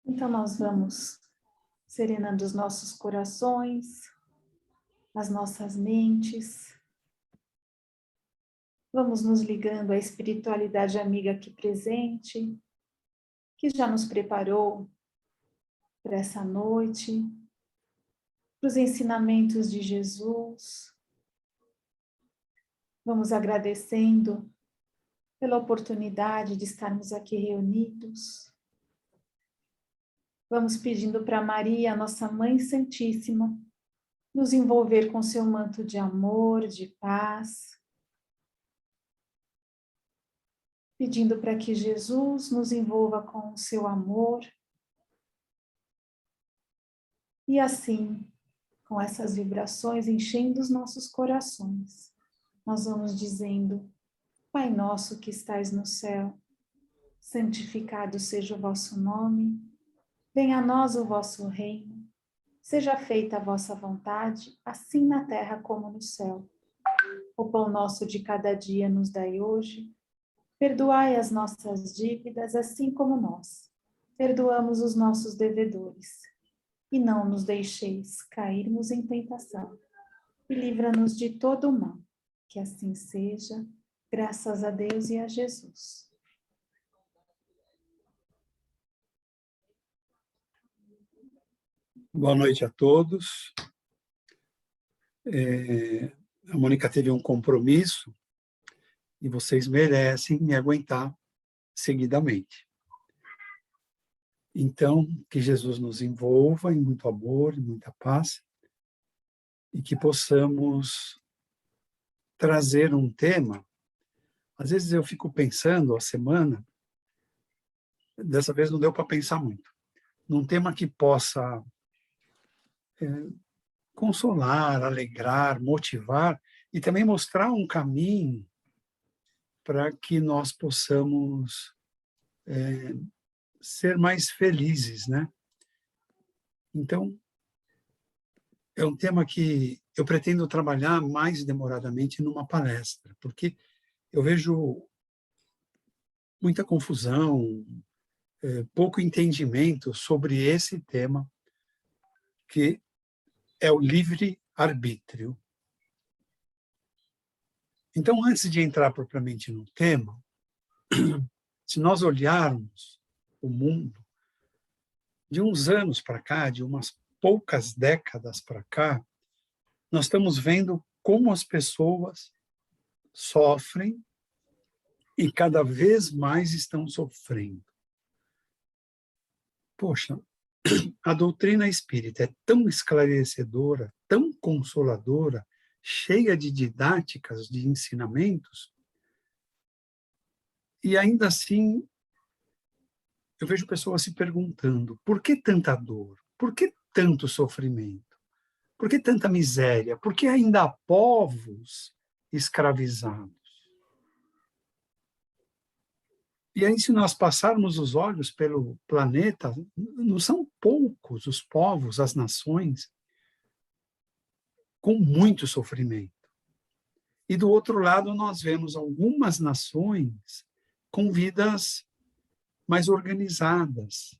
Então, nós vamos serenando os nossos corações, as nossas mentes. Vamos nos ligando à espiritualidade amiga aqui presente, que já nos preparou para essa noite, para os ensinamentos de Jesus. Vamos agradecendo pela oportunidade de estarmos aqui reunidos. Vamos pedindo para Maria, nossa Mãe Santíssima, nos envolver com seu manto de amor, de paz. Pedindo para que Jesus nos envolva com o seu amor. E assim, com essas vibrações enchendo os nossos corações, nós vamos dizendo: Pai nosso que estais no céu, santificado seja o vosso nome, venha a nós o vosso reino, seja feita a vossa vontade, assim na terra como no céu. O pão nosso de cada dia nos dai hoje, perdoai as nossas dívidas, assim como nós perdoamos os nossos devedores. E não nos deixeis cairmos em tentação, e livra-nos de todo o mal. Que assim seja, graças a Deus e a Jesus. Boa noite a todos. A Mônica teve um compromisso e vocês merecem me aguentar seguidamente. Então, que Jesus nos envolva em muito amor e muita paz e que possamos trazer um tema. Às vezes eu fico pensando a semana, dessa vez não deu para pensar muito, num tema que possa consolar, alegrar, motivar e também mostrar um caminho para que nós possamos ser mais felizes, né? Então, é um tema que eu pretendo trabalhar mais demoradamente numa palestra, porque eu vejo muita confusão, pouco entendimento sobre esse tema, que é o livre-arbítrio. Então, antes de entrar propriamente no tema, se nós olharmos o mundo de uns anos para cá, de umas poucas décadas para cá, nós estamos vendo como as pessoas sofrem e cada vez mais estão sofrendo. Poxa, a doutrina espírita é tão esclarecedora, tão consoladora, cheia de didáticas, de ensinamentos, e ainda assim eu vejo pessoas se perguntando: por que tanta dor? Por que tanto sofrimento? Por que tanta miséria? Por que ainda há povos escravizados? E aí, se nós passarmos os olhos pelo planeta, não são poucos os povos, as nações, com muito sofrimento. E do outro lado, nós vemos algumas nações com vidas mais organizadas,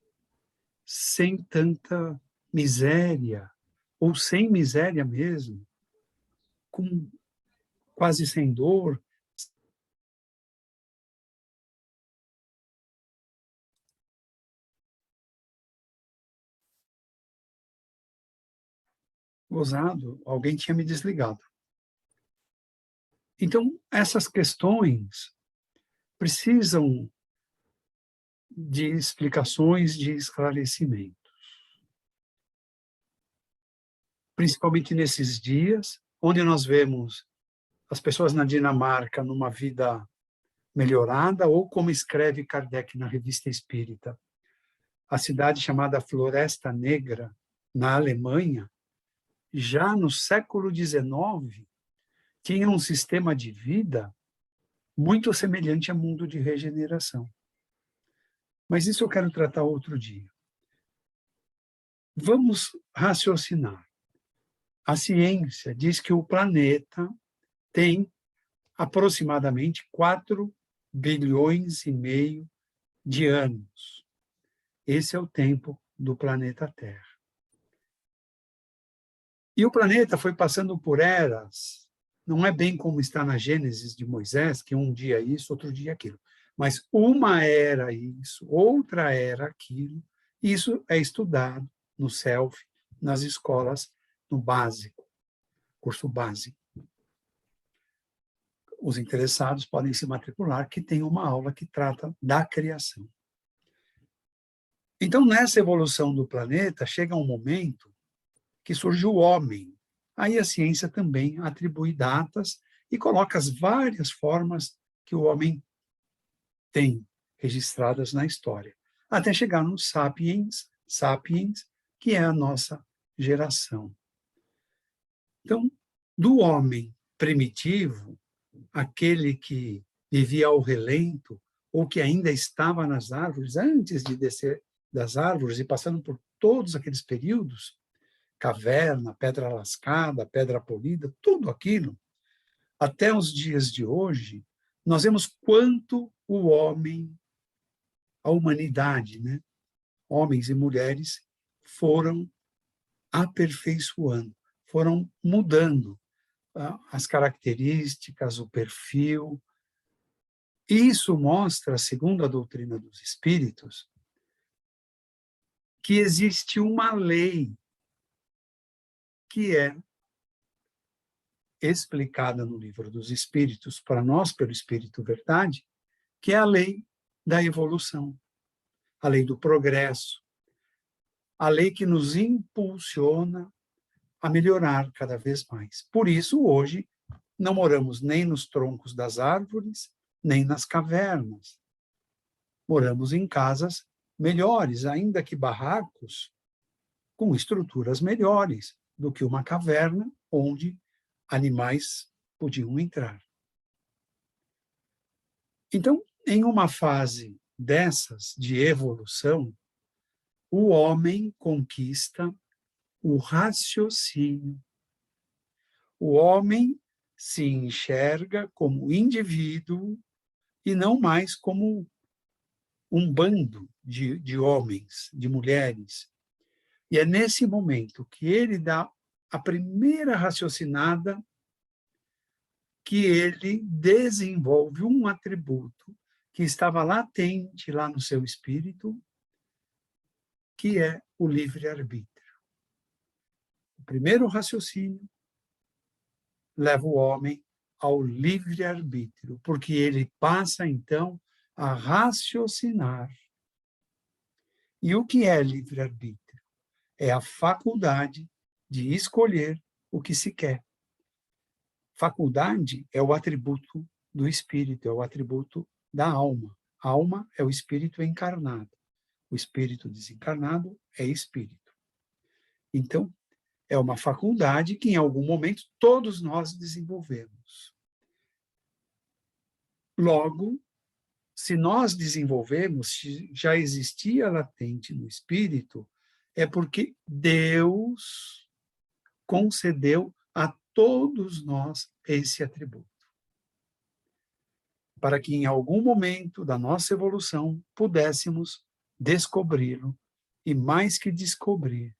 sem tanta miséria, ou sem miséria mesmo, com quase sem dor. Gozado, alguém tinha me desligado. Então, essas questões precisam de explicações, de esclarecimentos. Principalmente nesses dias, onde nós vemos as pessoas na Dinamarca numa vida melhorada, ou como escreve Kardec na Revista Espírita, a cidade chamada Floresta Negra, na Alemanha, já no século XIX, tinha um sistema de vida muito semelhante ao mundo de regeneração. Mas isso eu quero tratar outro dia. Vamos raciocinar. A ciência diz que o planeta tem aproximadamente 4 bilhões e meio de anos. Esse é o tempo do planeta Terra. E o planeta foi passando por eras, não é bem como está na Gênesis de Moisés, que um dia isso, outro dia aquilo. Mas uma era isso, outra era aquilo. Isso é estudado no CELF, nas escolas, no básico, curso básico. Os interessados podem se matricular, que tem uma aula que trata da criação. Então, nessa evolução do planeta, chega um momento que surge o homem. Aí a ciência também atribui datas e coloca as várias formas que o homem tem registradas na história, até chegar no sapiens, que é a nossa geração. Então, do homem primitivo, aquele que vivia ao relento, ou que ainda estava nas árvores, antes de descer das árvores e passando por todos aqueles períodos, caverna, pedra lascada, pedra polida, tudo aquilo, até os dias de hoje, nós vemos quanto o homem, a humanidade, né? Homens e mulheres, foram aperfeiçoando, foram mudando as características, o perfil. Isso mostra, segundo a doutrina dos espíritos, que existe uma lei que é explicada no Livro dos Espíritos, para nós, pelo Espírito Verdade, que é a lei da evolução, a lei do progresso, a lei que nos impulsiona a melhorar cada vez mais. Por isso, hoje, não moramos nem nos troncos das árvores, nem nas cavernas. Moramos em casas melhores, ainda que barracos, com estruturas melhores do que uma caverna onde animais podiam entrar. Então, em uma fase dessas de evolução, o homem conquista o raciocínio. O homem se enxerga como indivíduo e não mais como um bando de homens, de mulheres. E é nesse momento que ele dá a primeira raciocinada, que ele desenvolve um atributo que estava latente lá no seu espírito, que é o livre-arbítrio. O primeiro raciocínio leva o homem ao livre-arbítrio, porque ele passa, então, a raciocinar. E o que é livre-arbítrio? É a faculdade de escolher o que se quer. Faculdade é o atributo do espírito, é o atributo da alma. A alma é o espírito encarnado. O espírito desencarnado é espírito. Então, é uma faculdade que, em algum momento, todos nós desenvolvemos. Logo, se nós desenvolvemos, se já existia latente no espírito, é porque Deus concedeu a todos nós esse atributo, para que em algum momento da nossa evolução pudéssemos descobri-lo e, mais que descobrir,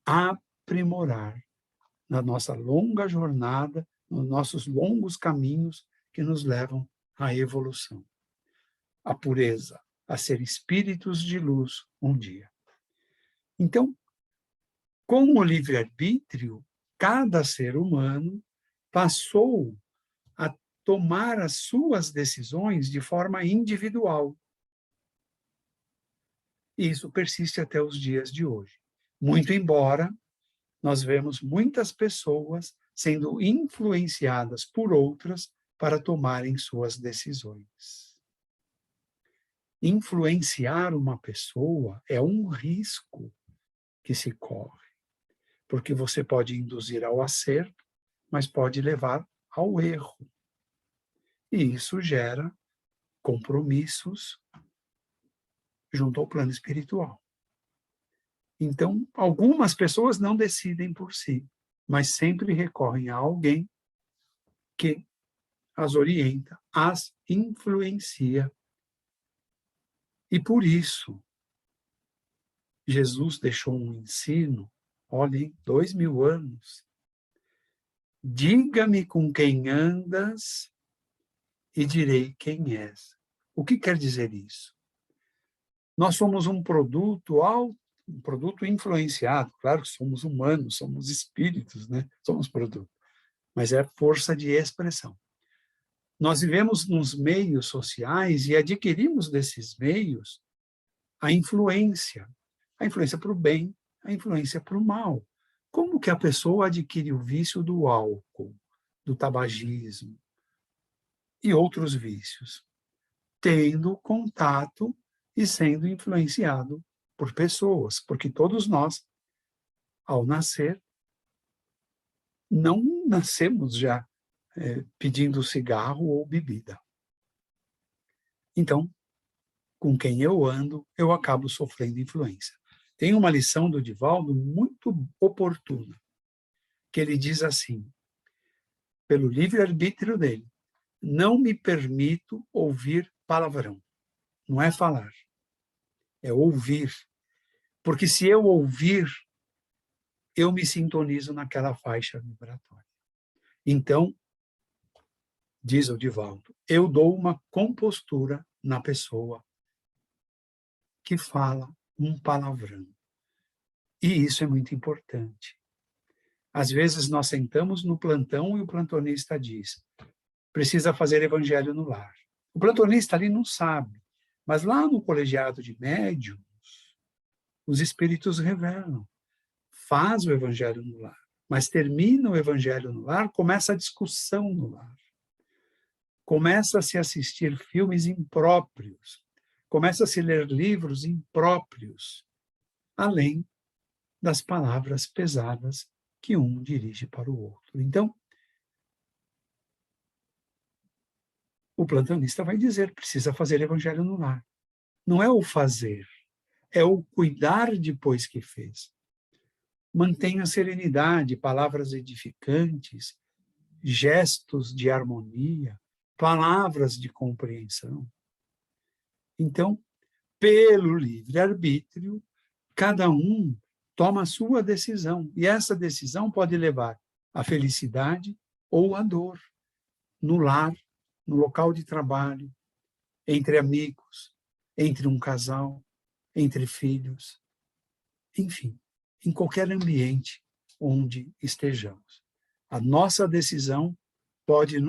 aprimorar na nossa longa jornada, nos nossos longos caminhos que nos levam à evolução, à pureza, a ser espíritos de luz um dia. Então, com o livre-arbítrio, cada ser humano passou a tomar as suas decisões de forma individual. E isso persiste até os dias de hoje. Muito embora nós vemos muitas pessoas sendo influenciadas por outras para tomarem suas decisões. Influenciar uma pessoa é um risco que se corre, porque você pode induzir ao acerto, mas pode levar ao erro. E isso gera compromissos junto ao plano espiritual. Então, algumas pessoas não decidem por si, mas sempre recorrem a alguém que as orienta, as influencia. E por isso, Jesus deixou um ensino, olhem, 2000 anos. Diga-me com quem andas e direi quem és. O que quer dizer isso? Nós somos um produto influenciado, claro que somos humanos, somos espíritos, né? Somos produto, mas é força de expressão. Nós vivemos nos meios sociais e adquirimos desses meios a influência para o bem, a influência para o mal. Como que a pessoa adquire o vício do álcool, do tabagismo e outros vícios? Tendo contato e sendo influenciado por pessoas, porque todos nós, ao nascer, não nascemos já pedindo cigarro ou bebida. Então, com quem eu ando, eu acabo sofrendo influência. Tem uma lição do Divaldo muito oportuna, que ele diz assim, pelo livre-arbítrio dele, não me permito ouvir palavrão. Não é falar, é ouvir. Porque se eu ouvir, eu me sintonizo naquela faixa vibratória. Então, diz o Divaldo, eu dou uma compostura na pessoa que fala um palavrão. E isso é muito importante. Às vezes nós sentamos no plantão e o plantonista diz, precisa fazer evangelho no lar. O plantonista ali não sabe, mas lá no colegiado de médiuns, os espíritos revelam. Faz o evangelho no lar, mas termina o evangelho no lar, começa a discussão no lar. Começa a se assistir filmes impróprios, começa a se ler livros impróprios, além das palavras pesadas que um dirige para o outro. Então, o plantonista vai dizer, precisa fazer evangelho no lar. Não é o fazer, é o cuidar depois que fez. Mantenha serenidade, palavras edificantes, gestos de harmonia, palavras de compreensão. Então, pelo livre-arbítrio, cada um toma a sua decisão, e essa decisão pode levar à felicidade ou à dor, no lar, no local de trabalho, entre amigos, entre um casal, entre filhos, enfim, em qualquer ambiente onde estejamos. A nossa decisão pode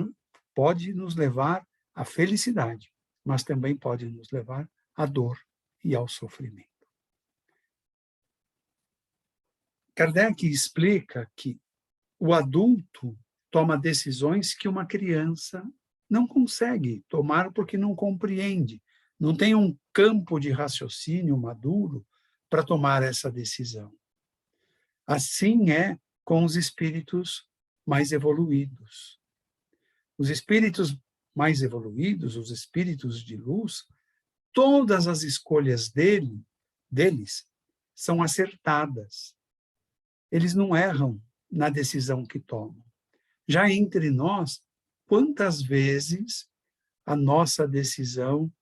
nos levar à felicidade, mas também pode nos levar à dor e ao sofrimento. Kardec explica que o adulto toma decisões que uma criança não consegue tomar porque não compreende, não tem um campo de raciocínio maduro para tomar essa decisão. Assim é com os espíritos mais evoluídos. Os espíritos mais evoluídos, os espíritos de luz, todas as escolhas deles são acertadas. Eles não erram na decisão que tomam. Já entre nós, quantas vezes a nossa decisão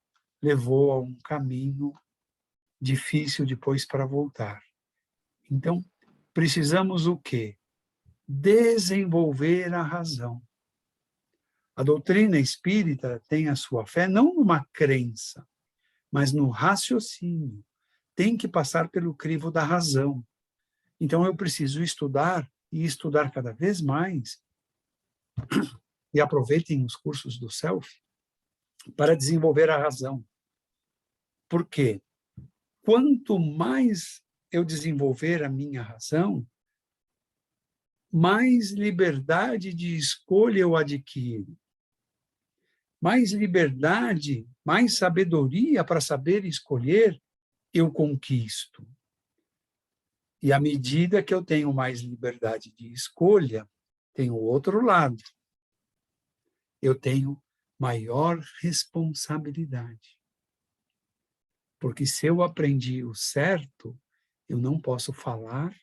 levou a um caminho difícil depois para voltar? Então, precisamos o quê? Desenvolver a razão. A doutrina espírita tem a sua fé não numa crença, mas no raciocínio. Tem que passar pelo crivo da razão. Então, eu preciso estudar, e estudar cada vez mais, e aproveitem os cursos do Self, para desenvolver a razão. Por quê? Quanto mais eu desenvolver a minha razão, mais liberdade de escolha eu adquiro. Mais liberdade, mais sabedoria para saber escolher, eu conquisto. E à medida que eu tenho mais liberdade de escolha, tem o outro lado. Eu tenho maior responsabilidade. Porque se eu aprendi o certo, eu não posso falar,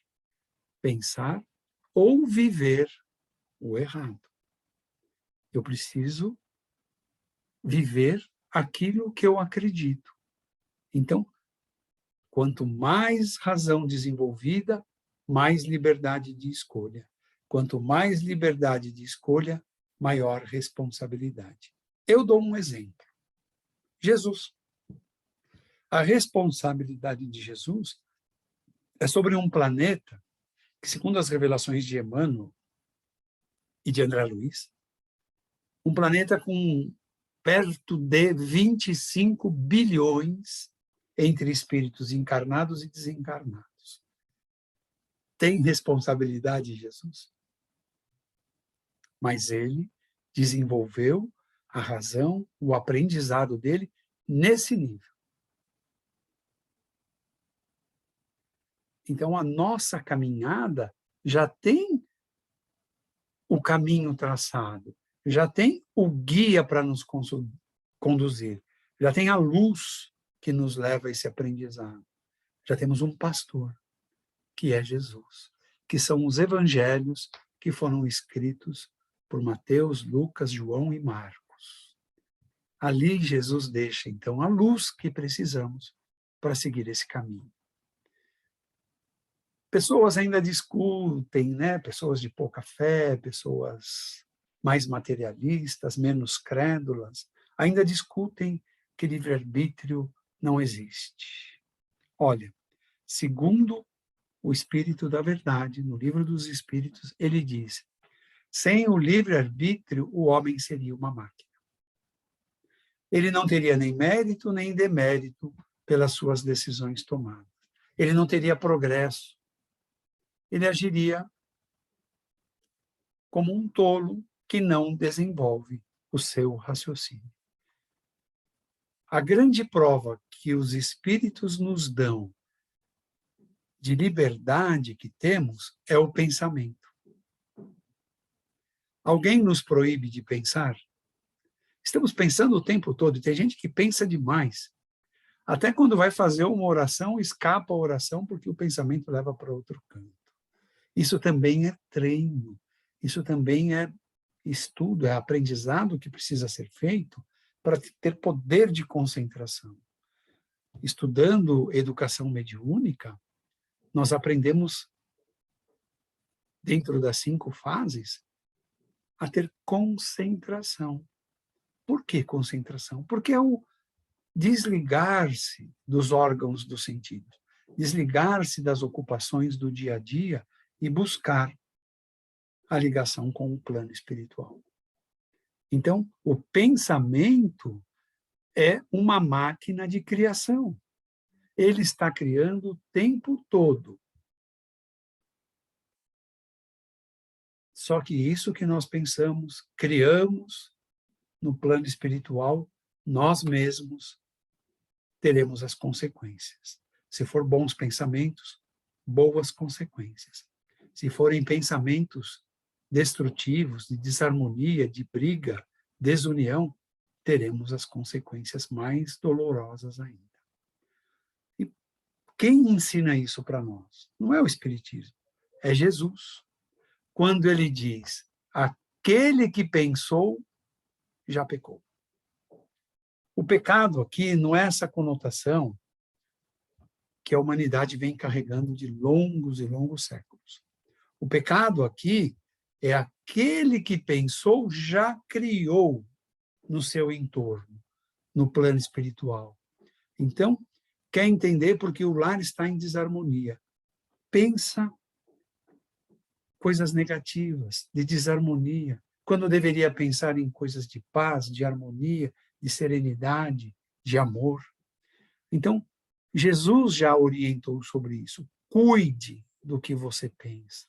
pensar ou viver o errado. Eu preciso viver aquilo que eu acredito. Então, quanto mais razão desenvolvida, mais liberdade de escolha. Quanto mais liberdade de escolha, maior responsabilidade. Eu dou um exemplo. Jesus. A responsabilidade de Jesus é sobre um planeta que, segundo as revelações de Emmanuel e de André Luiz, um planeta com perto de 25 bilhões entre espíritos encarnados e desencarnados. Tem responsabilidade Jesus? Mas ele desenvolveu a razão, o aprendizado dele nesse nível. Então, a nossa caminhada já tem o caminho traçado, já tem o guia para nos conduzir, já tem a luz que nos leva a esse aprendizado. Já temos um pastor, que é Jesus, que são os evangelhos que foram escritos por Mateus, Lucas, João e Marcos. Ali Jesus deixa, então, a luz que precisamos para seguir esse caminho. Pessoas ainda discutem, né? Pessoas de pouca fé, pessoas mais materialistas, menos crédulas, ainda discutem que livre-arbítrio não existe. Olha, segundo o Espírito da Verdade, no Livro dos Espíritos, ele diz: sem o livre-arbítrio, o homem seria uma máquina. Ele não teria nem mérito nem demérito pelas suas decisões tomadas. Ele não teria progresso. Ele agiria como um tolo que não desenvolve o seu raciocínio. A grande prova que os espíritos nos dão de liberdade que temos é o pensamento. Alguém nos proíbe de pensar? Estamos pensando o tempo todo, e tem gente que pensa demais. Até quando vai fazer uma oração, escapa a oração porque o pensamento leva para outro canto. Isso também é treino, isso também é estudo, é aprendizado que precisa ser feito para ter poder de concentração. Estudando educação mediúnica, nós aprendemos, dentro das 5 fases, a ter concentração. Por que concentração? Porque é o desligar-se dos órgãos do sentido, desligar-se das ocupações do dia a dia e buscar a ligação com o plano espiritual. Então, o pensamento é uma máquina de criação. Ele está criando o tempo todo. Só que isso que nós pensamos, criamos no plano espiritual, nós mesmos teremos as consequências. Se for bons pensamentos, boas consequências. Se forem pensamentos destrutivos, de desarmonia, de briga, desunião, teremos as consequências mais dolorosas ainda. E quem ensina isso para nós? Não é o Espiritismo, é Jesus. Quando ele diz, aquele que pensou, já pecou. O pecado aqui não é essa conotação que a humanidade vem carregando de longos e longos séculos. O pecado aqui é aquele que pensou, já criou no seu entorno, no plano espiritual. Então, quer entender porque o lar está em desarmonia. Pensa coisas negativas, de desarmonia, quando deveria pensar em coisas de paz, de harmonia, de serenidade, de amor. Então, Jesus já orientou sobre isso. Cuide do que você pensa.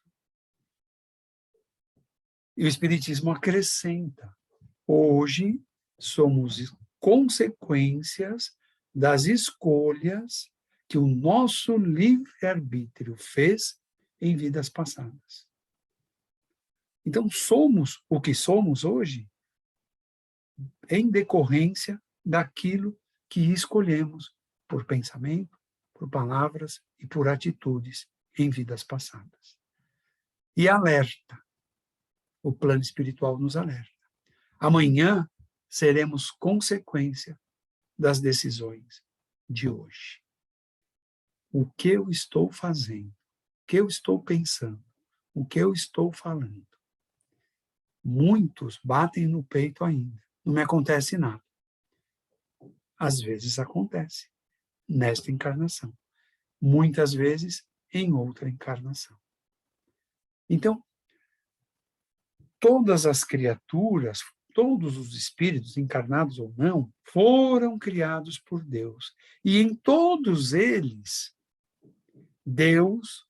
E o Espiritismo acrescenta. Hoje, somos consequências das escolhas que o nosso livre-arbítrio fez em vidas passadas. Então, somos o que somos hoje em decorrência daquilo que escolhemos por pensamento, por palavras e por atitudes em vidas passadas. E alerta, o plano espiritual nos alerta. Amanhã seremos consequência das decisões de hoje. O que eu estou fazendo, o que eu estou pensando, o que eu estou falando. Muitos batem no peito ainda, não me acontece nada. Às vezes acontece, nesta encarnação. Muitas vezes em outra encarnação. Então, todas as criaturas, todos os espíritos, encarnados ou não, foram criados por Deus. E em todos eles, Deus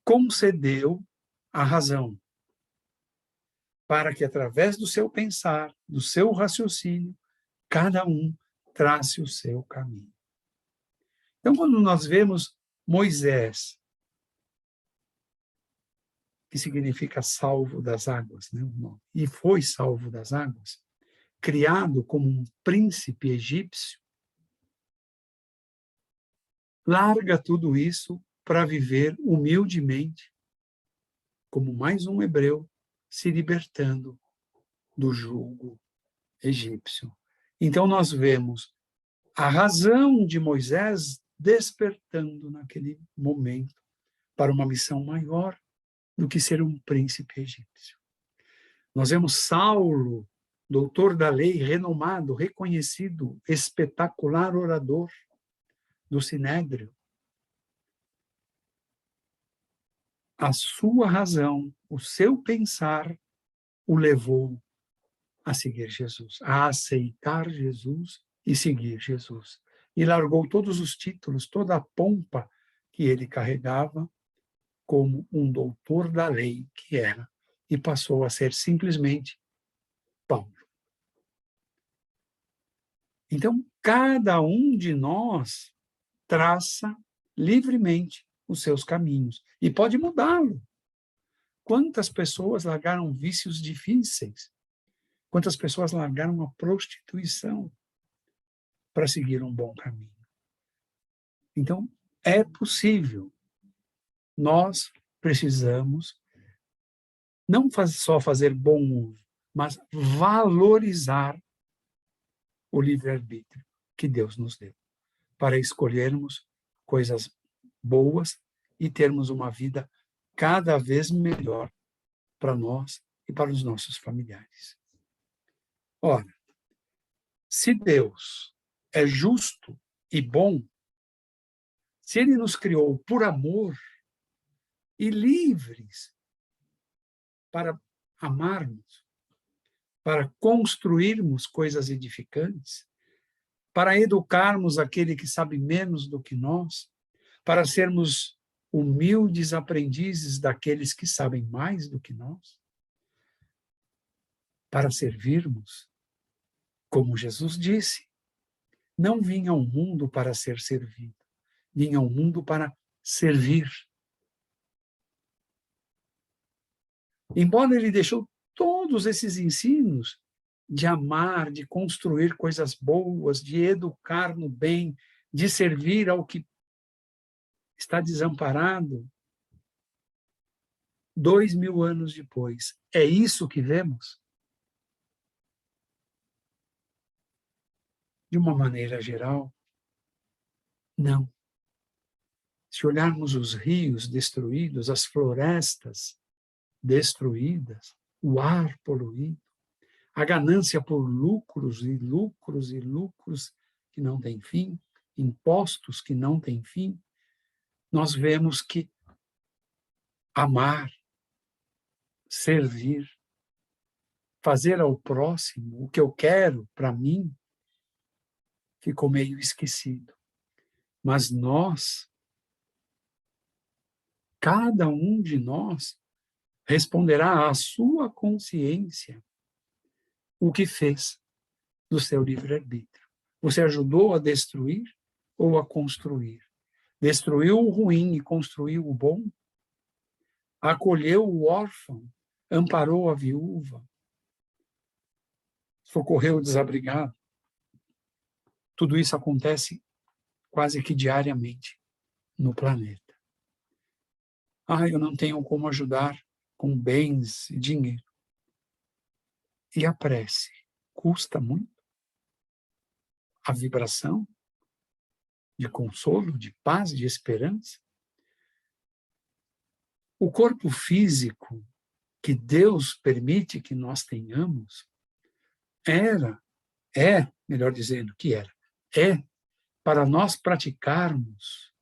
concedeu a razão, para que através do seu pensar, do seu raciocínio, cada um trace o seu caminho. Então, quando nós vemos Moisés, que significa salvo das águas, né? E foi salvo das águas, criado como um príncipe egípcio, larga tudo isso para viver humildemente, como mais um hebreu, se libertando do jugo egípcio. Então nós vemos a razão de Moisés despertando naquele momento para uma missão maior do que ser um príncipe egípcio. Nós vemos Saulo, doutor da lei, renomado, reconhecido, espetacular orador do Sinédrio. A sua razão, o seu pensar, o levou a seguir Jesus, a aceitar Jesus e seguir Jesus. E largou todos os títulos, toda a pompa que ele carregava como um doutor da lei que era, e passou a ser simplesmente Paulo. Então, cada um de nós traça livremente os seus caminhos e pode mudá-lo. Quantas pessoas largaram vícios difíceis? Quantas pessoas largaram a prostituição para seguir um bom caminho? Então, é possível. Nós precisamos não só fazer bom uso, mas valorizar o livre-arbítrio que Deus nos deu, para escolhermos coisas boas e termos uma vida cada vez melhor para nós e para os nossos familiares. Ora, se Deus é justo e bom, se Ele nos criou por amor e livres para amarmos, para construirmos coisas edificantes, para educarmos aquele que sabe menos do que nós, para sermos humildes aprendizes daqueles que sabem mais do que nós, para servirmos, como Jesus disse, não vim ao mundo para ser servido, vim ao mundo para servir. Embora ele deixou todos esses ensinos de amar, de construir coisas boas, de educar no bem, de servir ao que está desamparado, 2000 anos depois, é isso que vemos? De uma maneira geral, não. Se olharmos os rios destruídos, as florestas destruídas, o ar poluído, a ganância por lucros e lucros e lucros que não têm fim, impostos que não têm fim, nós vemos que amar, servir, fazer ao próximo o que eu quero para mim, ficou meio esquecido. Mas nós, cada um de nós, responderá à sua consciência o que fez do seu livre-arbítrio. Você ajudou a destruir ou a construir? Destruiu o ruim e construiu o bom? Acolheu o órfão, amparou a viúva, socorreu o desabrigado? Tudo isso acontece quase que diariamente no planeta. Eu não tenho como ajudar com bens e dinheiro. E a prece? custa muito a vibração de consolo, de paz, de esperança. O corpo físico que Deus permite que nós tenhamos melhor dizendo, é para nós praticarmos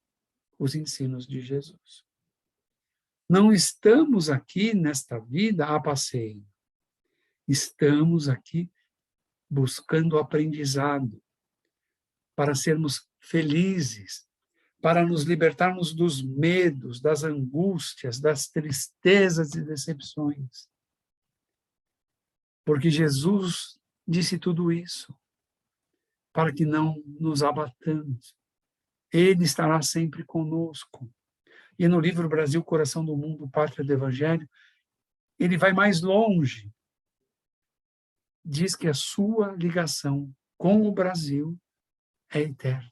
os ensinos de Jesus. Não estamos aqui nesta vida a passeio. Estamos aqui buscando aprendizado para sermos felizes, para nos libertarmos dos medos, das angústias, das tristezas e decepções. Porque Jesus disse tudo isso, para que não nos abatamos. Ele estará sempre conosco. E no livro Brasil, Coração do Mundo, Pátria do Evangelho, ele vai mais longe. Diz que a sua ligação com o Brasil é eterna.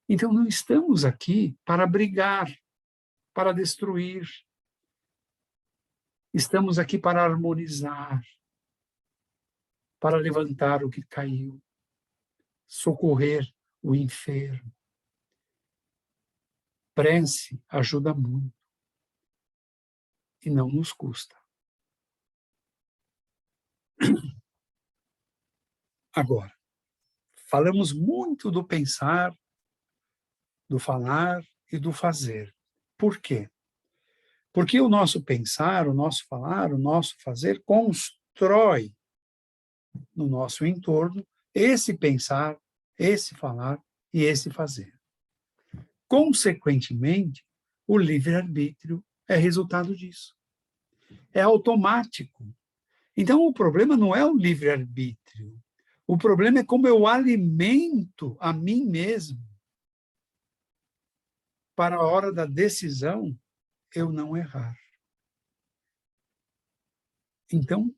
Então, não estamos aqui para brigar, para destruir. Estamos aqui para harmonizar, para levantar o que caiu, socorrer o enfermo. Prece ajuda muito e não nos custa. Agora, falamos muito do pensar, do falar e do fazer. Por quê? Porque o nosso pensar, o nosso falar, o nosso fazer constrói no nosso entorno esse pensar, esse falar e esse fazer. Consequentemente, o livre-arbítrio é resultado disso. É automático. Então, o problema não é o livre-arbítrio. O problema é como eu alimento a mim mesmo para a hora da decisão eu não errar. Então,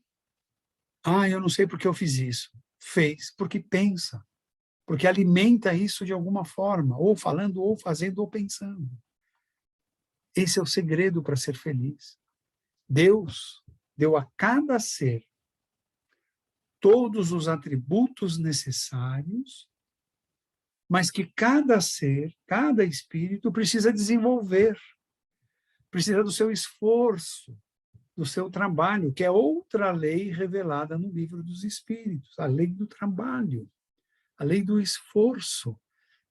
eu não sei por que eu fiz isso. Fez porque pensa, porque alimenta isso de alguma forma, ou falando, ou fazendo, ou pensando. Esse é o segredo para ser feliz. Deus deu a cada ser todos os atributos necessários, mas que cada ser, cada espírito precisa desenvolver, precisa do seu esforço, do seu trabalho, que é outra lei revelada no livro dos Espíritos, a lei do trabalho, a lei do esforço.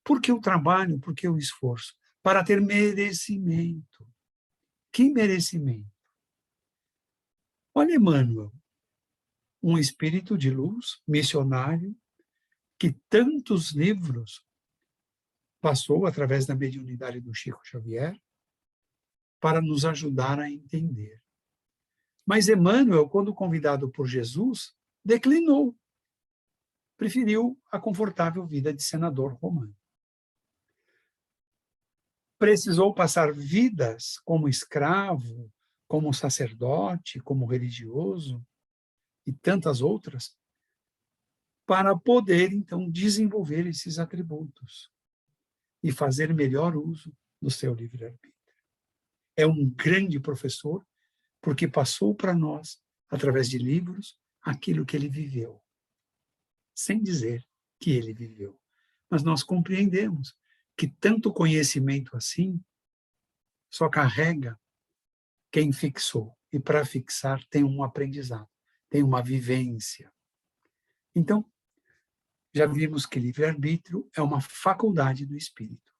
Por que o trabalho? Por que o esforço? Para ter merecimento. Que merecimento? Olha Emmanuel, um espírito de luz, missionário, que tantos livros passou através da mediunidade do Chico Xavier para nos ajudar a entender. Mas Emmanuel, quando convidado por Jesus, declinou. Preferiu a confortável vida de senador romano. Precisou passar vidas como escravo, como sacerdote, como religioso e tantas outras, para poder, então, desenvolver esses atributos e fazer melhor uso do seu livre-arbítrio. É um grande professor, porque passou para nós, através de livros, aquilo que ele viveu, sem dizer que ele viveu. Mas nós compreendemos que tanto conhecimento assim só carrega quem fixou. E para fixar tem um aprendizado, tem uma vivência. Então, já vimos que livre-arbítrio é uma faculdade do espírito.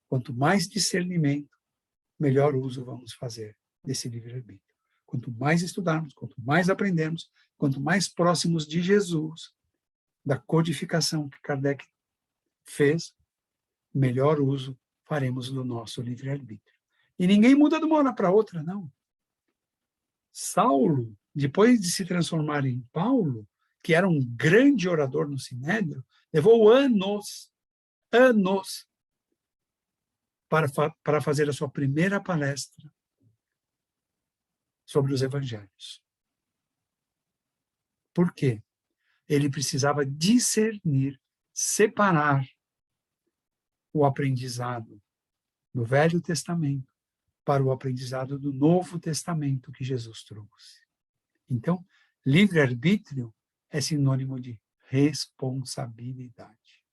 Quanto mais discernimento, melhor uso vamos fazer desse livre-arbítrio. Quanto mais estudarmos, quanto mais aprendermos, quanto mais próximos de Jesus, da codificação que Kardec fez, melhor uso faremos do nosso livre-arbítrio. E ninguém muda de uma hora para outra, não. Saulo, depois de se transformar em Paulo, que era um grande orador no Sinédrio, levou anos para fazer a sua primeira palestra sobre os evangelhos. Por quê? Ele precisava discernir, separar o aprendizado do Velho Testamento para o aprendizado do Novo Testamento que Jesus trouxe. Então, livre-arbítrio é sinônimo de responsabilidade.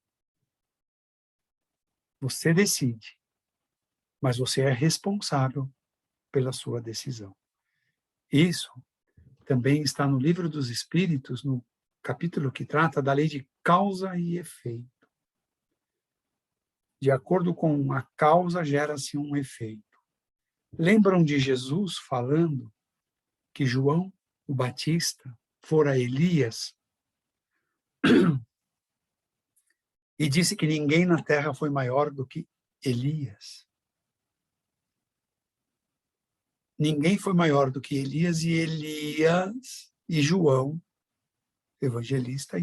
Você decide, mas você é responsável pela sua decisão. Isso também está no Livro dos Espíritos, no capítulo que trata da lei de causa e efeito. De acordo com a causa, gera-se um efeito. Lembram de Jesus falando que João, o Batista, fora Elias e disse que ninguém na terra foi maior do que Elias. Ninguém foi maior do que Elias, e Elias e João, evangelista,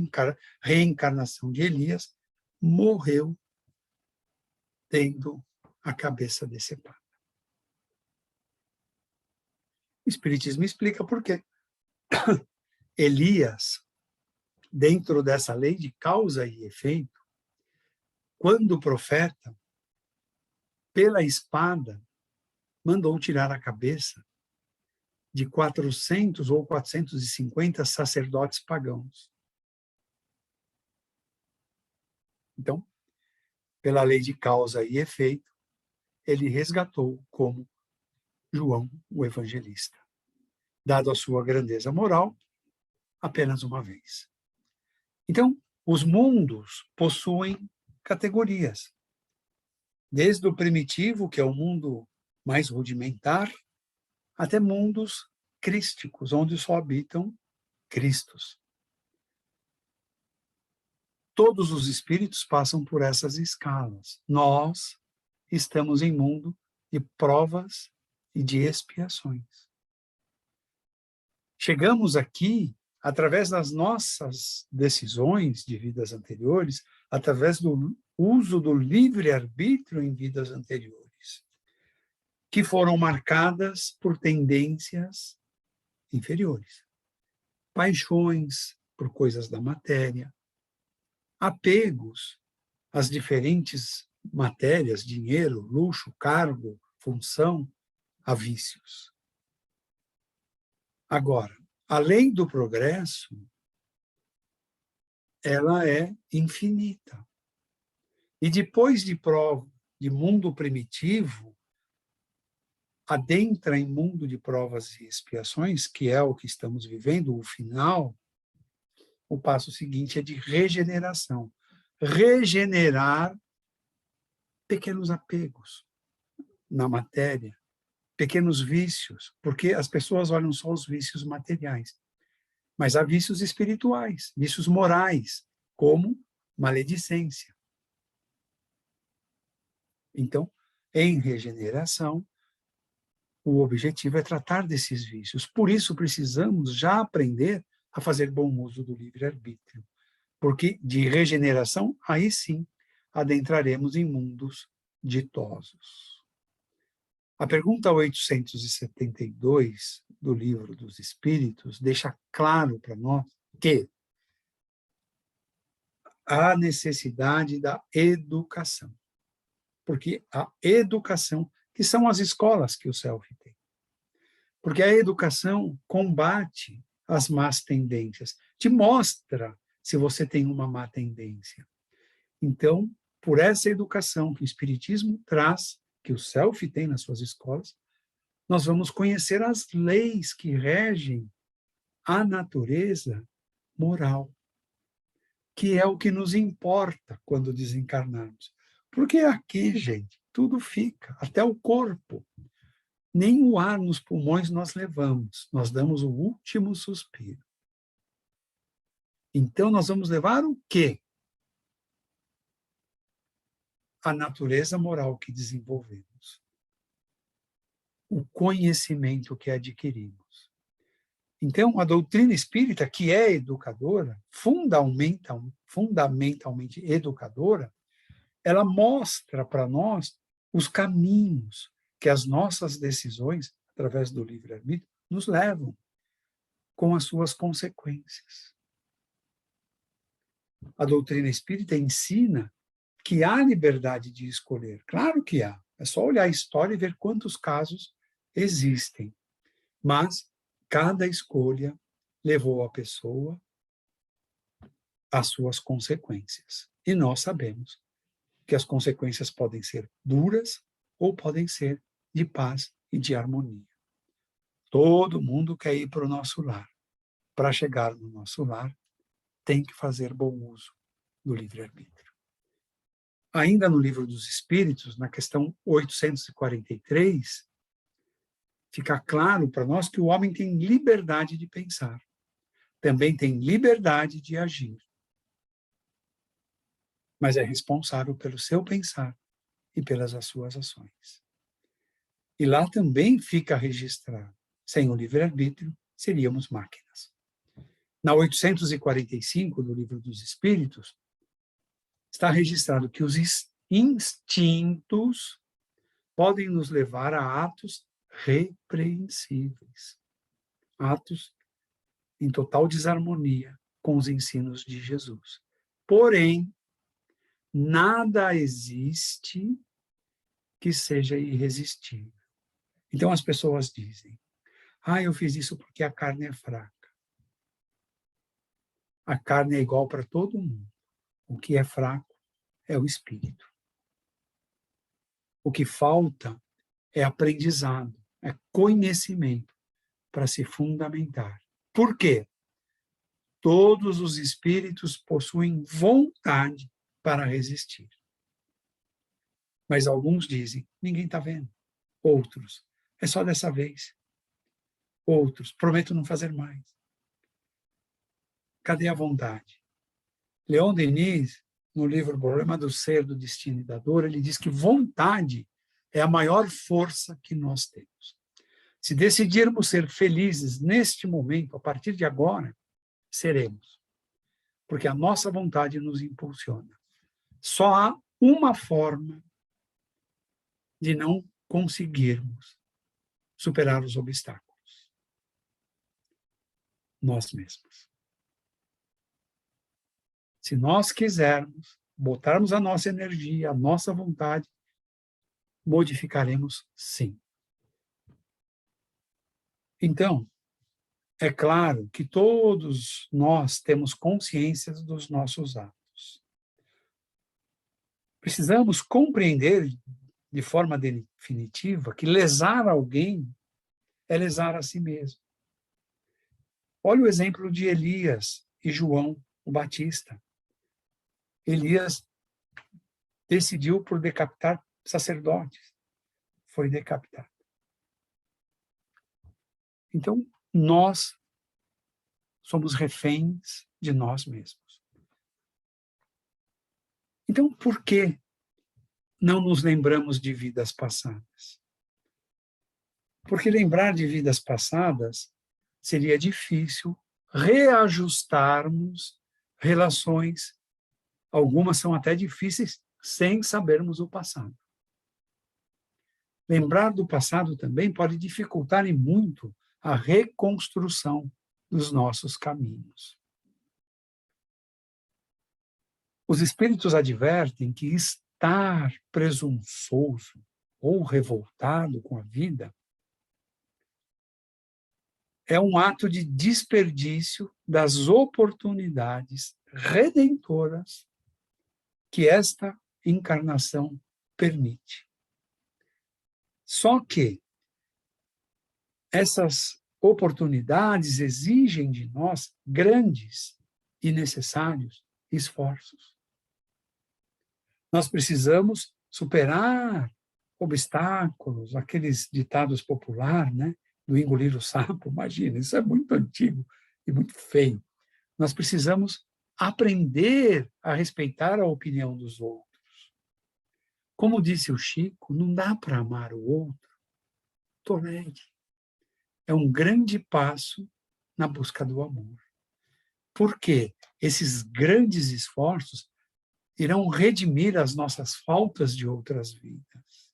reencarnação de Elias, morreu tendo a cabeça decepada. O Espiritismo explica por quê. Elias, dentro dessa lei de causa e efeito, quando o profeta, pela espada, mandou tirar a cabeça de 400 ou 450 sacerdotes pagãos. Então, pela lei de causa e efeito, ele resgatou como João, o evangelista, dado a sua grandeza moral, apenas uma vez. Então, os mundos possuem categorias. Desde o primitivo, que é o mundo mais rudimentar, até mundos crísticos, onde só habitam Cristos. Todos os espíritos passam por essas escalas. Nós estamos em mundo de provas e de expiações. Chegamos aqui através das nossas decisões de vidas anteriores, através do uso do livre-arbítrio em vidas anteriores, que foram marcadas por tendências inferiores. Paixões por coisas da matéria, apegos às diferentes matérias, dinheiro, luxo, cargo, função, a vícios. Agora, a lei do progresso, ela é infinita. E depois de prova de mundo primitivo, adentra em mundo de provas e expiações, que é o que estamos vivendo, o final. O passo seguinte é de regeneração. Regenerar pequenos apegos na matéria, pequenos vícios, porque as pessoas olham só os vícios materiais. Mas há vícios espirituais, vícios morais, como maledicência. Então, em regeneração, o objetivo é tratar desses vícios. Por isso, precisamos já aprender a fazer bom uso do livre-arbítrio. Porque de regeneração, aí sim, adentraremos em mundos ditosos. A pergunta 872 do Livro dos Espíritos deixa claro para nós que há necessidade da educação. Porque a educação, que são as escolas que o Self tem. Porque a educação combate as más tendências, te mostra se você tem uma má tendência. Então, por essa educação que o Espiritismo traz, que o Self tem nas suas escolas, nós vamos conhecer as leis que regem a natureza moral, que é o que nos importa quando desencarnarmos. Porque aqui, gente, tudo fica, até o corpo. Nem o ar nos pulmões nós levamos, nós damos o último suspiro. Então, nós vamos levar o quê? A natureza moral que desenvolvemos. O conhecimento que adquirimos. Então, a doutrina espírita, que é educadora, fundamentalmente educadora, ela mostra para nós os caminhos que as nossas decisões, através do livre-arbítrio, nos levam, com as suas consequências. A doutrina espírita ensina que há liberdade de escolher. Claro que há. É só olhar a história e ver quantos casos existem. Mas cada escolha levou a pessoa às suas consequências. E nós sabemos que as consequências podem ser duras ou podem ser de paz e de harmonia. Todo mundo quer ir para o nosso lar. Para chegar no nosso lar, tem que fazer bom uso do livre-arbítrio. Ainda no Livro dos Espíritos, na questão 843, fica claro para nós que o homem tem liberdade de pensar, também tem liberdade de agir, mas é responsável pelo seu pensar e pelas suas ações. E lá também fica registrado, sem o livre-arbítrio, seríamos máquinas. Na 845 do Livro dos Espíritos, está registrado que os instintos podem nos levar a atos repreensíveis, atos em total desarmonia com os ensinos de Jesus. Porém, nada existe que seja irresistível. Então as pessoas dizem, eu fiz isso porque a carne é fraca. A carne é igual para todo mundo. O que é fraco é o espírito. O que falta é aprendizado, é conhecimento para se fundamentar. Por quê? Todos os espíritos possuem vontade para resistir. Mas alguns dizem, ninguém está vendo. Outros, é só dessa vez. Outros, prometo não fazer mais. Cadê a vontade? Leon Denis, no livro Problema do Ser, do Destino e da Dor, ele diz que vontade é a maior força que nós temos. Se decidirmos ser felizes neste momento, a partir de agora, seremos. Porque a nossa vontade nos impulsiona. Só há uma forma de não conseguirmos superar os obstáculos. Nós mesmos. Se nós quisermos, botarmos a nossa energia, a nossa vontade, modificaremos sim. Então, é claro que todos nós temos consciência dos nossos atos. Precisamos compreender de forma definitiva que lesar alguém é lesar a si mesmo. Olha o exemplo de Elias e João o Batista. Elias decidiu por decapitar sacerdotes. Foi decapitado. Então, nós somos reféns de nós mesmos. Então, por que não nos lembramos de vidas passadas? Porque lembrar de vidas passadas seria difícil reajustarmos relações. Algumas são até difíceis sem sabermos o passado. Lembrar do passado também pode dificultar e muito a reconstrução dos nossos caminhos. Os espíritos advertem que estar presunçoso ou revoltado com a vida é um ato de desperdício das oportunidades redentoras que esta encarnação permite. Só que essas oportunidades exigem de nós grandes e necessários esforços. Nós precisamos superar obstáculos, aqueles ditados populares, né? Do engolir o sapo, imagina, isso é muito antigo e muito feio. Nós precisamos aprender a respeitar a opinião dos outros. Como disse o Chico, não dá para amar o outro. Tolere. É um grande passo na busca do amor. Porque esses grandes esforços irão redimir as nossas faltas de outras vidas.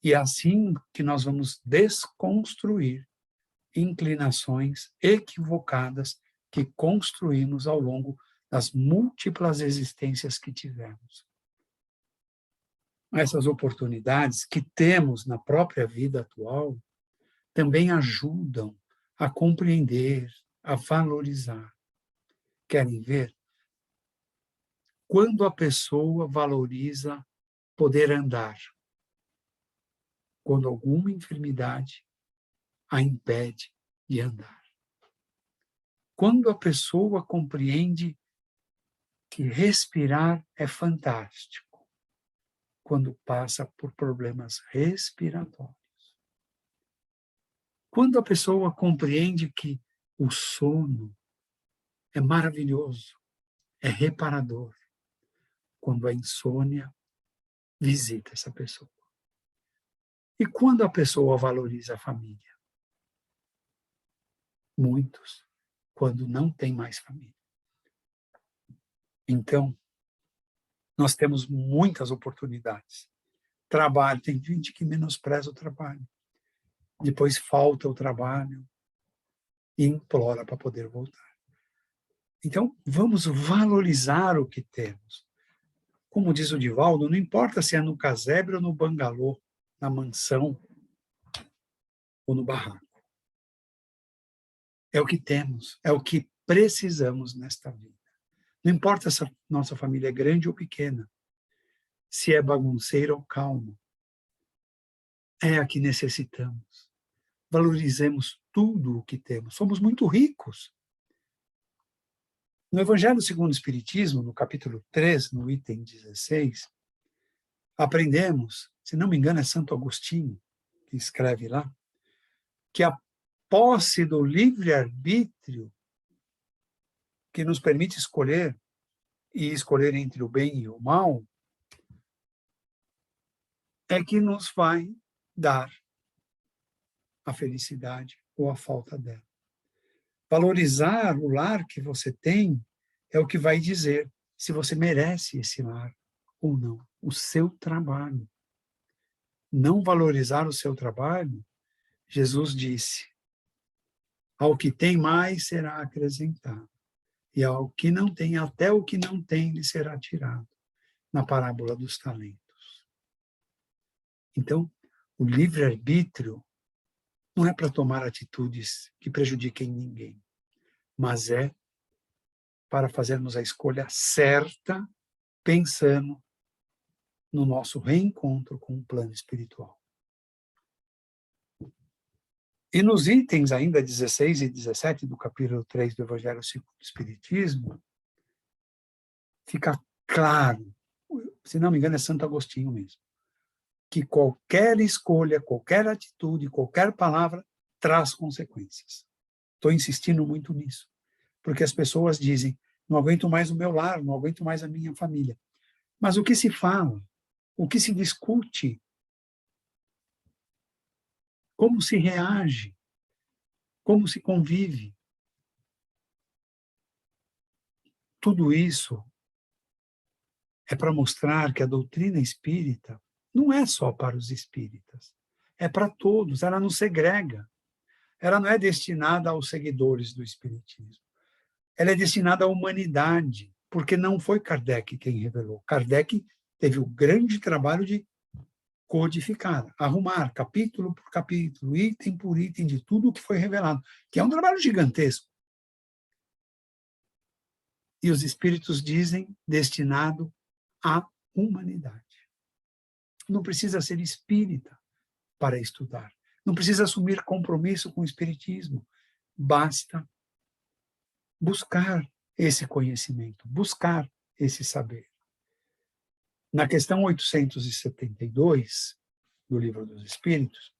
E é assim que nós vamos desconstruir inclinações equivocadas que construímos ao longo das múltiplas existências que tivemos. Essas oportunidades que temos na própria vida atual também ajudam a compreender, a valorizar. Querem ver? Quando a pessoa valoriza poder andar, quando alguma enfermidade a impede de andar. Quando a pessoa compreende que respirar é fantástico, quando passa por problemas respiratórios. Quando a pessoa compreende que o sono é maravilhoso, é reparador, quando a insônia visita essa pessoa. E quando a pessoa valoriza a família? Muitos, quando não tem mais família. Então, nós temos muitas oportunidades. Trabalho, tem gente que menospreza o trabalho. Depois falta o trabalho e implora para poder voltar. Então, vamos valorizar o que temos. Como diz o Divaldo, não importa se é no casebre ou no bangalô, na mansão ou no barraco. É o que temos, é o que precisamos nesta vida. Não importa se a nossa família é grande ou pequena, se é bagunceira ou calma, é a que necessitamos. Valorizemos tudo o que temos. Somos muito ricos. No Evangelho segundo o Espiritismo, no capítulo 3, no item 16, aprendemos, se não me engano é Santo Agostinho, que escreve lá, que a posse do livre-arbítrio, que nos permite escolher, e escolher entre o bem e o mal, é que nos vai dar a felicidade ou a falta dela. Valorizar o lar que você tem é o que vai dizer se você merece esse lar ou não. O seu trabalho. Não valorizar o seu trabalho, Jesus disse, ao que tem mais será acrescentado, e ao que não tem, até o que não tem lhe será tirado, na parábola dos talentos. Então, o livre-arbítrio não é para tomar atitudes que prejudiquem ninguém, mas é para fazermos a escolha certa, pensando no nosso reencontro com o plano espiritual. E nos itens ainda 16 e 17 do capítulo 3 do Evangelho segundo o Espiritismo, fica claro, se não me engano é Santo Agostinho mesmo, que qualquer escolha, qualquer atitude, qualquer palavra traz consequências. Estou insistindo muito nisso, porque as pessoas dizem, não aguento mais o meu lar, não aguento mais a minha família. Mas o que se fala, o que se discute, como se reage, como se convive, tudo isso é para mostrar que a doutrina espírita não é só para os espíritas, é para todos, ela não segrega, ela não é destinada aos seguidores do espiritismo, ela é destinada à humanidade, porque não foi Kardec quem revelou. Kardec teve o grande trabalho de codificar, arrumar capítulo por capítulo, item por item de tudo o que foi revelado, que é um trabalho gigantesco. E os espíritos dizem destinado à humanidade. Não precisa ser espírita para estudar. Não precisa assumir compromisso com o espiritismo. Basta buscar esse conhecimento, buscar esse saber. Na questão 872 do Livro dos Espíritos,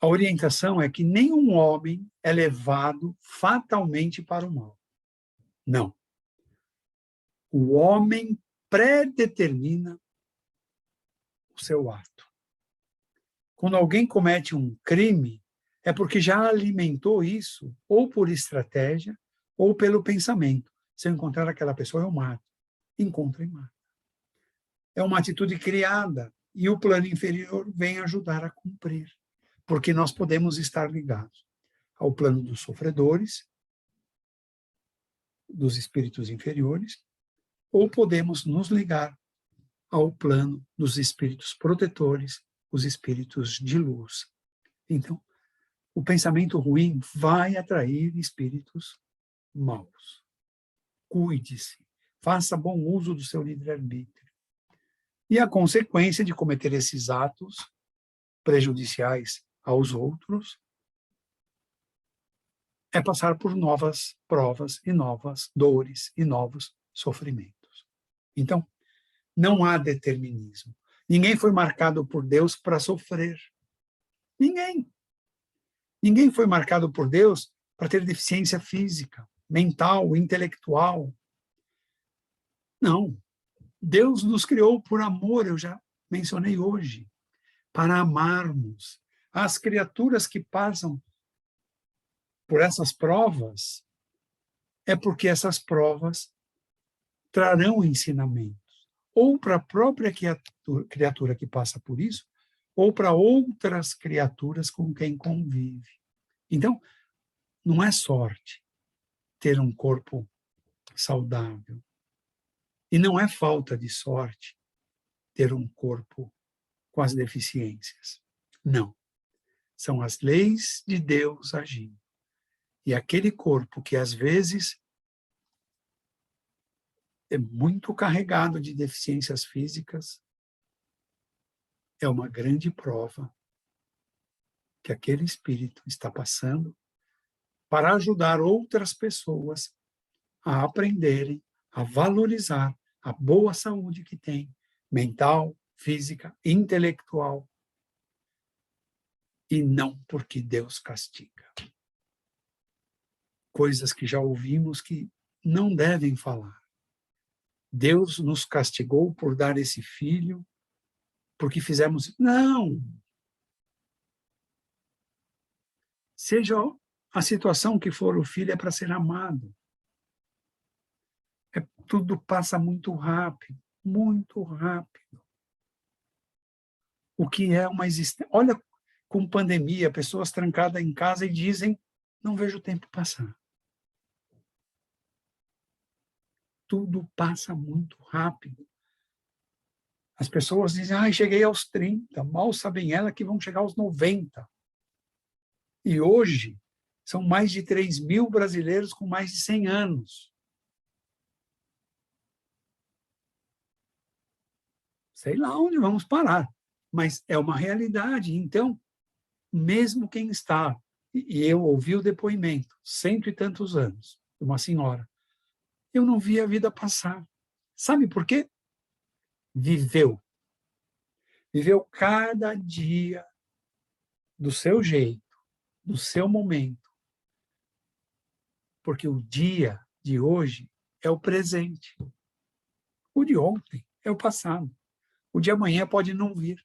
a orientação é que nenhum homem é levado fatalmente para o mal. Não. O homem predetermina o seu ato. Quando alguém comete um crime, é porque já alimentou isso, ou por estratégia, ou pelo pensamento. Se eu encontrar aquela pessoa, eu mato. Encontro e mato. É uma atitude criada, e o plano inferior vem ajudar a cumprir, porque nós podemos estar ligados ao plano dos sofredores, dos espíritos inferiores, ou podemos nos ligar ao plano dos espíritos protetores, os espíritos de luz, Então, o pensamento ruim vai atrair espíritos maus. Cuide-se, faça bom uso do seu livre-arbítrio. E a consequência de cometer esses atos prejudiciais aos outros é passar por novas provas e novas dores e novos sofrimentos. Então, não há determinismo. Ninguém foi marcado por Deus para sofrer. Ninguém. Ninguém foi marcado por Deus para ter deficiência física, mental, intelectual. Não. Deus nos criou por amor, eu já mencionei hoje, para amarmos. As criaturas que passam por essas provas é porque essas provas trarão ensinamentos, ou para a própria criatura que passa por isso, ou para outras criaturas com quem convive. Então, não é sorte ter um corpo saudável. E não é falta de sorte ter um corpo com as deficiências. Não. São as leis de Deus agindo. E aquele corpo que às vezes é muito carregado de deficiências físicas, é uma grande prova que aquele espírito está passando para ajudar outras pessoas a aprenderem, a valorizar a boa saúde que tem, mental, física, intelectual, e não porque Deus castiga. Coisas que já ouvimos que não devem falar. Deus nos castigou por dar esse filho, porque fizemos... Não! Seja a situação que for, o filho é para ser amado. Tudo passa muito rápido, muito rápido. O que é uma existência... Olha, com pandemia, pessoas trancadas em casa e dizem, não vejo o tempo passar. Tudo passa muito rápido. As pessoas dizem, cheguei aos 30, mal sabem elas que vão chegar aos 90. E hoje, são mais de 3.000 brasileiros com mais de 100 anos. Sei lá onde vamos parar, mas é uma realidade. Então, mesmo quem está, e eu ouvi o depoimento, 100 e tantos anos, de uma senhora, eu não vi a vida passar. Sabe por quê? Viveu. Viveu cada dia do seu jeito, do seu momento. Porque o dia de hoje é o presente. O de ontem é o passado. O de amanhã pode não vir.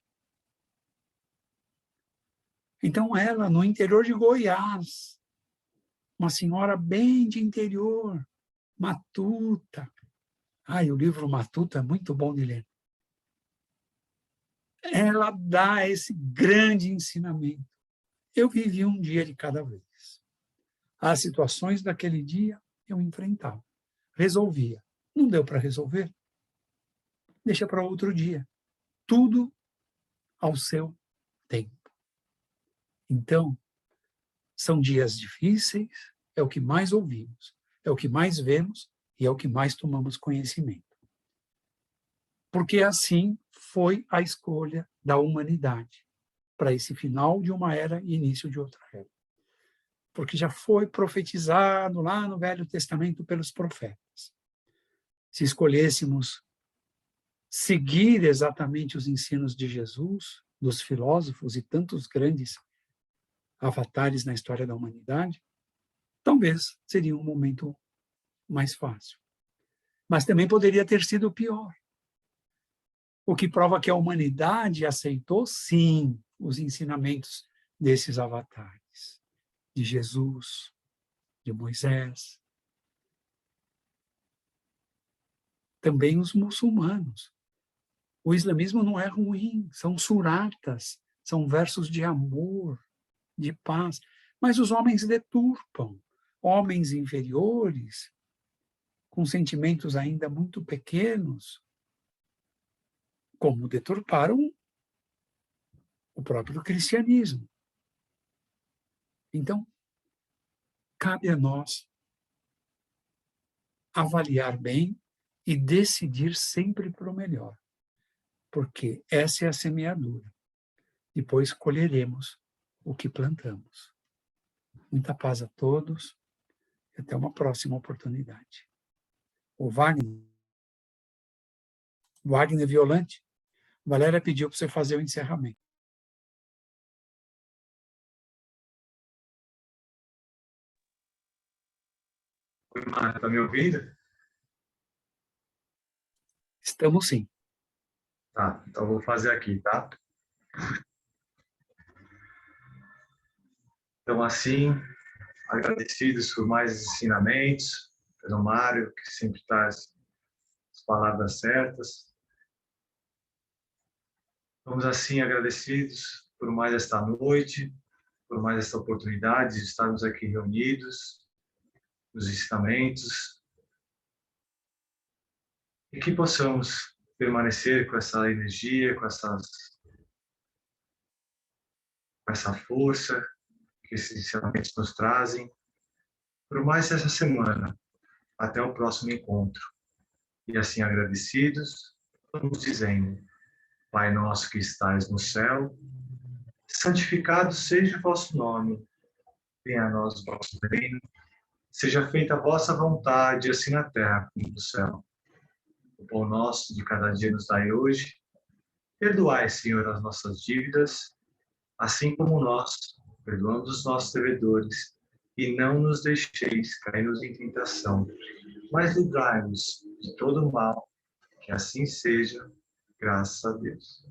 Então ela, no interior de Goiás, uma senhora bem de interior, matuta. O livro Matuta é muito bom de ler. Ela dá esse grande ensinamento. Eu vivi um dia de cada vez. As situações daquele dia eu enfrentava, resolvia. Não deu para resolver? Deixa para outro dia. Tudo ao seu tempo. Então, são dias difíceis, é o que mais ouvimos, é o que mais vemos e é o que mais tomamos conhecimento. Porque assim foi a escolha da humanidade para esse final de uma era e início de outra era. Porque já foi profetizado lá no Velho Testamento pelos profetas. Se escolhêssemos seguir exatamente os ensinos de Jesus, dos filósofos e tantos grandes avatares na história da humanidade, talvez seria um momento mais fácil. Mas também poderia ter sido pior. O que prova que a humanidade aceitou, sim, os ensinamentos desses avatares, de Jesus, de Moisés. Também os muçulmanos. O islamismo não é ruim, são suratas, são versos de amor, de paz, mas os homens deturpam. Homens inferiores, com sentimentos ainda muito pequenos, como deturparam o próprio cristianismo. Então, cabe a nós avaliar bem e decidir sempre para o melhor, porque essa é a semeadura. Depois colheremos o que plantamos. Muita paz a todos e até uma próxima oportunidade. O Wagner Violante, Valéria pediu para você fazer o encerramento. Oi, Mara, tá me ouvindo? Estamos sim. Tá, então vou fazer aqui, tá? Então, assim, agradecidos por mais ensinamentos, pelo Mário, que sempre traz as palavras certas. Vamos, assim, agradecidos por mais esta noite, por mais esta oportunidade de estarmos aqui reunidos, nos ensinamentos, e que possamos permanecer com essa energia, com essa força que esses ensinamentos nos trazem, por mais essa semana, até o próximo encontro. E assim agradecidos, vamos dizendo: Pai nosso que estais no céu, santificado seja o vosso nome, venha a nós o vosso reino, seja feita a vossa vontade, assim na terra como no céu. O pão nosso de cada dia nos dai hoje. Perdoai, Senhor, as nossas dívidas, assim como nós perdoamos os nossos devedores, e não nos deixeis cair em tentação, mas livrai-nos de todo o mal, que assim seja, graças a Deus.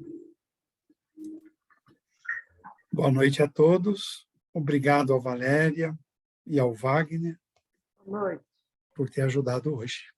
Boa noite a todos. Obrigado ao Valéria e ao Wagner Boa noite. por ter ajudado hoje.